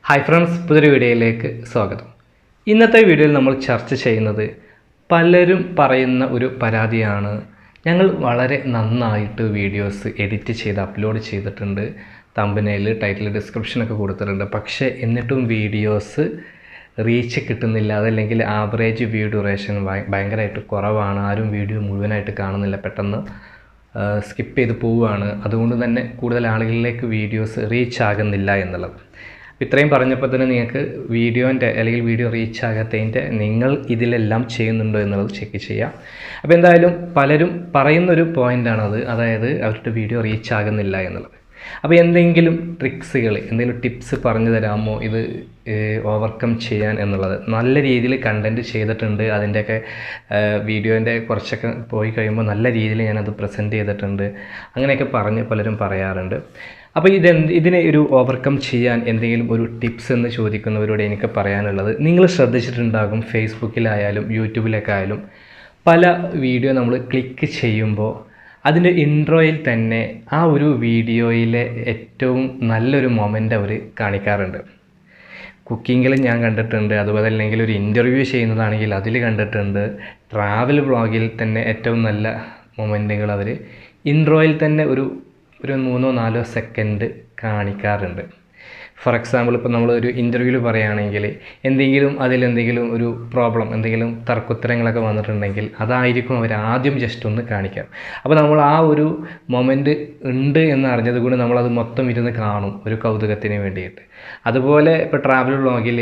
Hi friends, പുതിയൊരു വീഡിയോയിലേക്ക് സ്വാഗതം. ഇന്നത്തെ വീഡിയോയിൽ നമ്മൾ ചർച്ച ചെയ്യുന്നത് പലരും പറയുന്ന ഒരു പരാതിയാണ്. ഞങ്ങൾ വളരെ നന്നായിട്ട് വീഡിയോസ് എഡിറ്റ് ചെയ്ത് അപ്ലോഡ് ചെയ്തിട്ടുണ്ട്, തമ്പനെയിൽ, ടൈറ്റിൽ, ഡിസ്ക്രിപ്ഷനൊക്കെ കൊടുത്തിട്ടുണ്ട്. പക്ഷേ എന്നിട്ടും വീഡിയോസ് റീച്ച് കിട്ടുന്നില്ല. അതല്ലെങ്കിൽ ആവറേജ് വ്യൂ ഡ്യൂറേഷൻ ഭയങ്കരമായിട്ട് കുറവാണ്. ആരും വീഡിയോ മുഴുവനായിട്ട് കാണുന്നില്ല, പെട്ടെന്ന് സ്കിപ്പ് ചെയ്ത് പോവുകയാണ്. അതുകൊണ്ട് തന്നെ കൂടുതൽ ആളുകളിലേക്ക് വീഡിയോസ് റീച്ച് ആകുന്നില്ല എന്നുള്ളത്. ഇത്രയും പറഞ്ഞപ്പോൾ തന്നെ നിങ്ങൾക്ക് വീഡിയോൻ്റെ അല്ലെങ്കിൽ വീഡിയോ റീച്ച് ആകാത്തതിൻ്റെ നിങ്ങൾ ഇതിലെല്ലാം ചെയ്യുന്നുണ്ടോ എന്നുള്ളത് ചെക്ക് ചെയ്യാം. അപ്പോൾ എന്തായാലും പലരും പറയുന്നൊരു പോയിൻ്റാണത്, അതായത് അവരുടെ വീഡിയോ റീച്ച് ആകുന്നില്ല എന്നുള്ളത്. അപ്പോൾ എന്തെങ്കിലും ട്രിക്സുകൾ, എന്തെങ്കിലും ടിപ്സ് പറഞ്ഞു തരാമോ ഇത് ഓവർകം ചെയ്യാൻ എന്നുള്ളത്? നല്ല രീതിയിൽ കണ്ടൻറ്റ് ചെയ്തിട്ടുണ്ട്, അതിൻ്റെയൊക്കെ വീഡിയോൻ്റെ കുറച്ചൊക്കെ പോയി കഴിയുമ്പോൾ നല്ല രീതിയിൽ ഞാനത് പ്രസൻറ്റ് ചെയ്തിട്ടുണ്ട്, അങ്ങനെയൊക്കെ പറഞ്ഞ് പലരും പറയാറുണ്ട്. അപ്പോൾ ഇതിനെ ഒരു ഓവർകം ചെയ്യാൻ എന്തെങ്കിലും ഒരു ടിപ്സ് എന്ന് ചോദിക്കുന്നവരോട് എനിക്ക് പറയാനുള്ളത്, നിങ്ങൾ ശ്രദ്ധിച്ചിട്ടുണ്ടാകും ഫേസ്ബുക്കിലായാലും യൂട്യൂബിലൊക്കെ ആയാലും പല വീഡിയോ നമ്മൾ ക്ലിക്ക് ചെയ്യുമ്പോൾ അതിൻ്റെ ഇൻട്രോയിൽ തന്നെ ആ ഒരു വീഡിയോയിലെ ഏറ്റവും നല്ലൊരു മൊമെൻ്റ് അവർ കാണിക്കാറുണ്ട്. കുക്കിങ്ങിൽ ഞാൻ കണ്ടിട്ടുണ്ട്, അതുപോലെ അല്ലെങ്കിൽ ഒരു ഇൻ്റർവ്യൂ ചെയ്യുന്നതാണെങ്കിൽ അതിൽ കണ്ടിട്ടുണ്ട്. ട്രാവൽ വ്ളോഗിൽ തന്നെ ഏറ്റവും നല്ല മൊമെൻറ്റുകൾ അവർ ഇൻട്രോയിൽ തന്നെ ഒരു 3-4 സെക്കൻഡ് കാണിക്കാറുണ്ട്. ഫോർ എക്സാമ്പിൾ, ഇപ്പോൾ നമ്മളൊരു ഇൻ്റർവ്യൂവിൽ പറയുകയാണെങ്കിൽ അതിലെന്തെങ്കിലും ഒരു പ്രോബ്ലം, എന്തെങ്കിലും തർക്കുത്തരങ്ങളൊക്കെ വന്നിട്ടുണ്ടെങ്കിൽ അതായിരിക്കും അവർ ആദ്യം ജസ്റ്റ് ഒന്ന് കാണിക്കാം. അപ്പോൾ നമ്മൾ ആ ഒരു മൊമെൻറ്റ് ഉണ്ട് എന്ന് അറിഞ്ഞത് കൊണ്ട് നമ്മളത് മൊത്തം ഇരുന്ന് കാണും ഒരു കൗതുകത്തിന് വേണ്ടിയിട്ട്. അതുപോലെ ഇപ്പോൾ ട്രാവൽ വ്ളോഗിൽ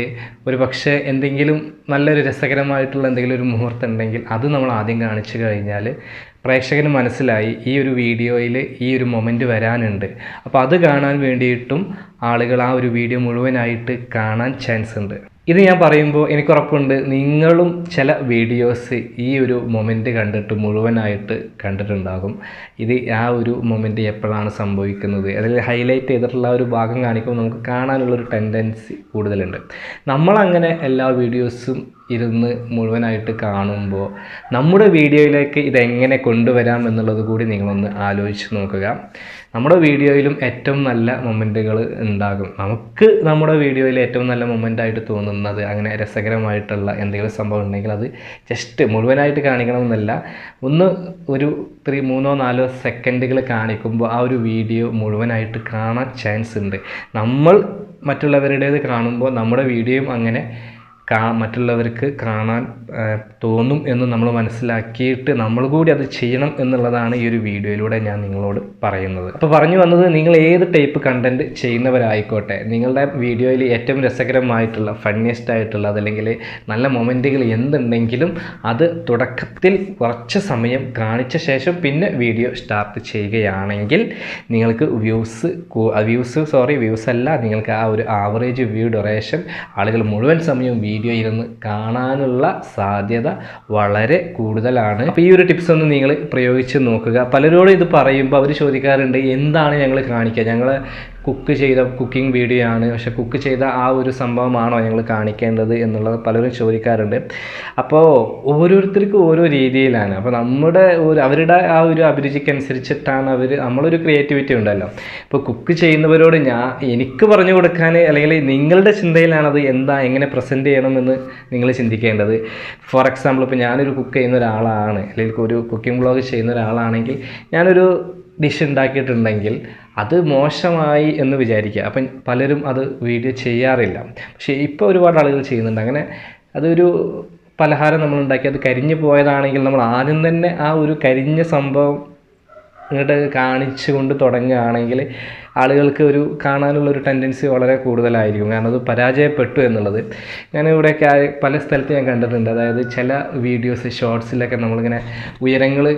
ഒരു പക്ഷേ എന്തെങ്കിലും നല്ലൊരു രസകരമായിട്ടുള്ള എന്തെങ്കിലും ഒരു മുഹൂർത്തം ഉണ്ടെങ്കിൽ അത് നമ്മൾ ആദ്യം കാണിച്ചു കഴിഞ്ഞാൽ പ്രേക്ഷകന് മനസ്സിലായി ഈ ഒരു വീഡിയോയിൽ ഈ ഒരു മൊമെൻറ്റ് വരാനുണ്ട്. അപ്പോൾ അത് കാണാൻ വേണ്ടിയിട്ടും ആളുകൾ ആ ഒരു വീഡിയോ മുഴുവനായിട്ട് കാണാൻ ചാൻസ് ഉണ്ട്. ഇത് ഞാൻ പറയുമ്പോൾ എനിക്കുറപ്പുണ്ട് നിങ്ങളും ചില വീഡിയോസ് ഈ ഒരു മൊമെൻറ്റ് കണ്ടിട്ട് മുഴുവനായിട്ട് കണ്ടിട്ടുണ്ടാകും. ഇത് ആ ഒരു മൊമെൻറ്റ് എപ്പോഴാണ് സംഭവിക്കുന്നത്, അതിൽ ഹൈലൈറ്റ് ചെയ്തിട്ടുള്ള ഒരു ഭാഗം കാണിക്കുമ്പോൾ നമുക്ക് കാണാനുള്ളൊരു ടെൻഡൻസി കൂടുതലുണ്ട്. നമ്മളങ്ങനെ എല്ലാ വീഡിയോസും ഇരുന്ന് മുഴുവനായിട്ട് കാണുമ്പോൾ നമ്മുടെ വീഡിയോയിലേക്ക് ഇതെങ്ങനെ കൊണ്ടുവരാം എന്നുള്ളത് കൂടി നിങ്ങളൊന്ന് ആലോചിച്ച് നോക്കുക. നമ്മുടെ വീഡിയോയിലും ഏറ്റവും നല്ല മൊമെൻറ്റുകൾ ഉണ്ടാകും. നമുക്ക് നമ്മുടെ വീഡിയോയിൽ ഏറ്റവും നല്ല മൊമെൻ്റായിട്ട് തോന്നുന്നത് അങ്ങനെ രസകരമായിട്ടുള്ള എന്തെങ്കിലും സംഭവം ഉണ്ടെങ്കിൽ അത് ജസ്റ്റ് മുഴുവനായിട്ട് കാണിക്കണമെന്നല്ല, ഒരു 3-4 സെക്കൻഡുകൾ കാണിക്കുമ്പോൾ ആ ഒരു വീഡിയോ മുഴുവനായിട്ട് കാണാൻ ചാൻസ് ഉണ്ട്. നമ്മൾ മറ്റുള്ളവരുടേത് കാണുമ്പോൾ നമ്മുടെ വീഡിയോയും അങ്ങനെ മറ്റുള്ളവർക്ക് കാണാൻ തോന്നും എന്ന് നമ്മൾ മനസ്സിലാക്കിയിട്ട് നമ്മൾ കൂടി അത് ചെയ്യണം എന്നുള്ളതാണ് ഈ ഒരു വീഡിയോയിലൂടെ ഞാൻ നിങ്ങളോട് പറയുന്നത്. അപ്പോൾ പറഞ്ഞു വന്നത്, നിങ്ങൾ ഏത് ടൈപ്പ് കണ്ടൻറ്റ് ചെയ്യുന്നവരായിക്കോട്ടെ, നിങ്ങളുടെ വീഡിയോയിൽ ഏറ്റവും രസകരമായിട്ടുള്ള, ഫണ്ണിയസ്റ്റ് ആയിട്ടുള്ള, അതല്ലെങ്കിൽ നല്ല മൊമെൻറ്റുകൾ എന്തുണ്ടെങ്കിലും അത് തുടക്കത്തിൽ കുറച്ച് സമയം കാണിച്ച ശേഷം പിന്നെ വീഡിയോ സ്റ്റാർട്ട് ചെയ്യുകയാണെങ്കിൽ നിങ്ങൾക്ക് വ്യൂസ് അല്ല, നിങ്ങൾക്ക് ആ ഒരു ആവറേജ് വ്യൂ ഡ്യൂറേഷൻ, ആളുകൾ മുഴുവൻ സമയം വീഡിയോ ഇരുന്ന് കാണാനുള്ള സാധ്യത വളരെ കൂടുതലാണ്. അപ്പോൾ ഈ ഒരു ടിപ്സ് ഒന്ന് നിങ്ങൾ പ്രയോഗിച്ച് നോക്കുക. പലരോടും ഇത് പറയുമ്പോൾ അവർ ചോദിക്കാറുണ്ട്, എന്താണ് ഞങ്ങൾ കാണിക്കുക, ഞങ്ങൾ കുക്കിംഗ് വീഡിയോ ആണ്, പക്ഷേ കുക്ക് ചെയ്ത ആ ഒരു സംഭവമാണോ ഞങ്ങൾ കാണിക്കേണ്ടത് എന്നുള്ളത് പലരും ചോദിക്കാറുണ്ട്. അപ്പോൾ ഓരോരുത്തർക്കും ഓരോ രീതിയിലാണ്. അപ്പോൾ അവരുടെ ആ ഒരു അഭിരുചിക്കനുസരിച്ചിട്ടാണ് നമ്മളൊരു ക്രിയേറ്റിവിറ്റി ഉണ്ടല്ലോ. ഇപ്പോൾ കുക്ക് ചെയ്യുന്നവരോട് എനിക്ക് പറഞ്ഞു കൊടുക്കാൻ, അല്ലെങ്കിൽ നിങ്ങളുടെ ചിന്തയിലാണത് എങ്ങനെ പ്രസൻറ്റ് ചെയ്യണമെന്ന് നിങ്ങൾ ചിന്തിക്കേണ്ടത്. ഫോർ എക്സാമ്പിൾ, ഇപ്പോൾ ഞാനൊരു കുക്ക് ചെയ്യുന്ന ഒരാളാണ്, അല്ലെങ്കിൽ ഒരു കുക്കിംഗ് വ്ളോഗ് ചെയ്യുന്ന ഒരാളാണെങ്കിൽ ഞാനൊരു ഡിഷ് ഉണ്ടാക്കിയിട്ടുണ്ടെങ്കിൽ അത് മോശമായി എന്ന് വിചാരിക്കുക. അപ്പം പലരും അത് വീഡിയോ ചെയ്യാറില്ല. പക്ഷേ ഇപ്പോൾ ഒരുപാട് ആളുകൾ ചെയ്യുന്നുണ്ട്. അങ്ങനെ അതൊരു പലഹാരം നമ്മളുണ്ടാക്കി അത് കരിഞ്ഞു പോയതാണെങ്കിൽ നമ്മൾ ആദ്യം തന്നെ ആ ഒരു കരിഞ്ഞ സംഭവം ഇങ്ങോട്ട് കാണിച്ചു കൊണ്ട് തുടങ്ങുകയാണെങ്കിൽ ആളുകൾക്ക് കാണാനുള്ളൊരു ടെൻഡൻസി വളരെ കൂടുതലായിരിക്കും. കാരണം അത് പരാജയപ്പെട്ടു എന്നുള്ളത് ഞാനിവിടെയൊക്കെ പല സ്ഥലത്ത് ഞാൻ കണ്ടിട്ടുണ്ട്. അതായത് ചില വീഡിയോസ്, ഷോർട്സിലൊക്കെ നമ്മളിങ്ങനെ ഉയരങ്ങൾ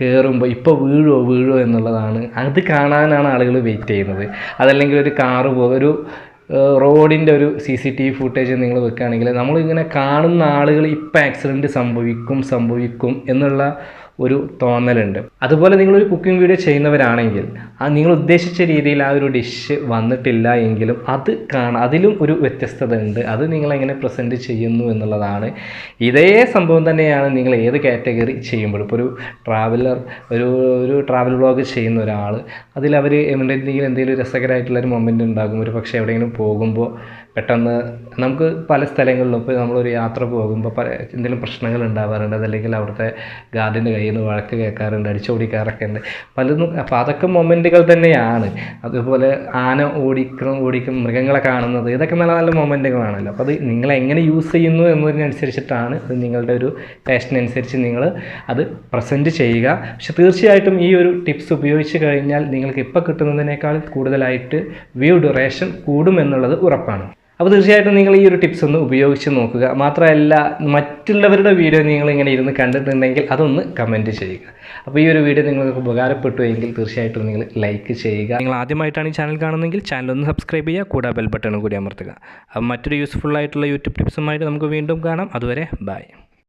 കയറുമ്പോൾ ഇപ്പോൾ വീഴുമോ എന്നുള്ളതാണ്, അത് കാണാനാണ് ആളുകൾ വെയിറ്റ് ചെയ്യുന്നത്. അതല്ലെങ്കിൽ ഒരു കാറ് ഒരു റോഡിൻ്റെ ഒരു CCTV ഫുട്ടേജ് നിങ്ങൾ വെക്കുകയാണെങ്കിൽ നമ്മളിങ്ങനെ കാണുന്ന ആളുകൾ ഇപ്പോൾ ആക്സിഡൻറ്റ് സംഭവിക്കും എന്നുള്ള ഒരു തോന്നലുണ്ട്. അതുപോലെ നിങ്ങളൊരു കുക്കിംഗ് വീഡിയോ ചെയ്യുന്നവരാണെങ്കിൽ നിങ്ങൾ ഉദ്ദേശിച്ച രീതിയിൽ ആ ഒരു ഡിഷ് വന്നിട്ടില്ല എങ്കിലും അതിലും ഒരു വ്യത്യസ്തത ഉണ്ട്. അത് നിങ്ങളെങ്ങനെ പ്രസൻറ്റ് ചെയ്യുന്നു എന്നുള്ളതാണ്. ഇതേ സംഭവം തന്നെയാണ് നിങ്ങൾ ഏത് കാറ്റഗറി ചെയ്യുമ്പോഴും. ഇപ്പോൾ ഒരു ട്രാവൽ വ്ളോഗ് ചെയ്യുന്ന ഒരാൾ അതിലവർ എന്തെങ്കിലും രസകരമായിട്ടുള്ളൊരു മൊമെൻ്റ് ഉണ്ടാകും. ഒരു പക്ഷേ എവിടെയെങ്കിലും പോകുമ്പോൾ പെട്ടെന്ന് നമുക്ക് പല സ്ഥലങ്ങളിലും ഇപ്പോൾ നമ്മളൊരു യാത്ര പോകുമ്പോൾ എന്തെങ്കിലും പ്രശ്നങ്ങൾ ഉണ്ടാവാറുണ്ട്. അതല്ലെങ്കിൽ അവിടുത്തെ ഗാർഡിൻ്റെ കയ്യിൽ നിന്ന് വഴക്ക് കേൾക്കാറുണ്ട്, അടിച്ചോടിക്കാറൊക്കെ ഉണ്ട് പലതും. അപ്പോൾ അതൊക്കെ മൊമെൻറ്റുകൾ തന്നെയാണ്. അതുപോലെ ആന ഓടിക്കും മൃഗങ്ങളെ കാണുന്നത്, ഇതൊക്കെ നല്ല നല്ല മൊമെൻറ്റുകളാണല്ലോ. അപ്പോൾ അത് നിങ്ങളെങ്ങനെ യൂസ് ചെയ്യുന്നു എന്നതിനനുസരിച്ചിട്ടാണ് അത് നിങ്ങളുടെ ഒരു പാഷനനുസരിച്ച് നിങ്ങൾ അത് പ്രസൻറ്റ് ചെയ്യുക. പക്ഷെ തീർച്ചയായിട്ടും ഈ ഒരു ടിപ്സ് ഉപയോഗിച്ച് കഴിഞ്ഞാൽ നിങ്ങൾക്ക് ഇപ്പോൾ കിട്ടുന്നതിനേക്കാൾ കൂടുതലായിട്ട് വ്യൂ ഡ്യൂറേഷൻ കൂടുമെന്നുള്ളത് ഉറപ്പാണ്. അപ്പോൾ തീർച്ചയായിട്ടും നിങ്ങൾ ഈ ഒരു ടിപ്സ് ഒന്ന് ഉപയോഗിച്ച് നോക്കുക. മാത്രമല്ല മറ്റുള്ളവരുടെ വീഡിയോ നിങ്ങളിങ്ങനെ ഇരുന്ന് കണ്ടിട്ടുണ്ടെങ്കിൽ അതൊന്ന് കമൻറ്റ് ചെയ്യുക. അപ്പോൾ ഈ ഒരു വീഡിയോ നിങ്ങൾക്ക് ഉപകാരപ്പെട്ടു എങ്കിൽ തീർച്ചയായിട്ടും നിങ്ങൾ ലൈക്ക് ചെയ്യുക. നിങ്ങൾ ആദ്യമായിട്ടാണ് ഈ ചാനൽ കാണുന്നതെങ്കിൽ ചാനൽ ഒന്ന് സബ്സ്ക്രൈബ് ചെയ്യുക, കൂടാതെ ബെൽ ബട്ടണും കൂടി അമർത്തുക. അപ്പോൾ മറ്റൊരു യൂസ്ഫുൾ ആയിട്ടുള്ള യൂട്യൂബ് ടിപ്സുമായിട്ട് നമുക്ക് വീണ്ടും കാണാം. അതുവരെ ബൈ.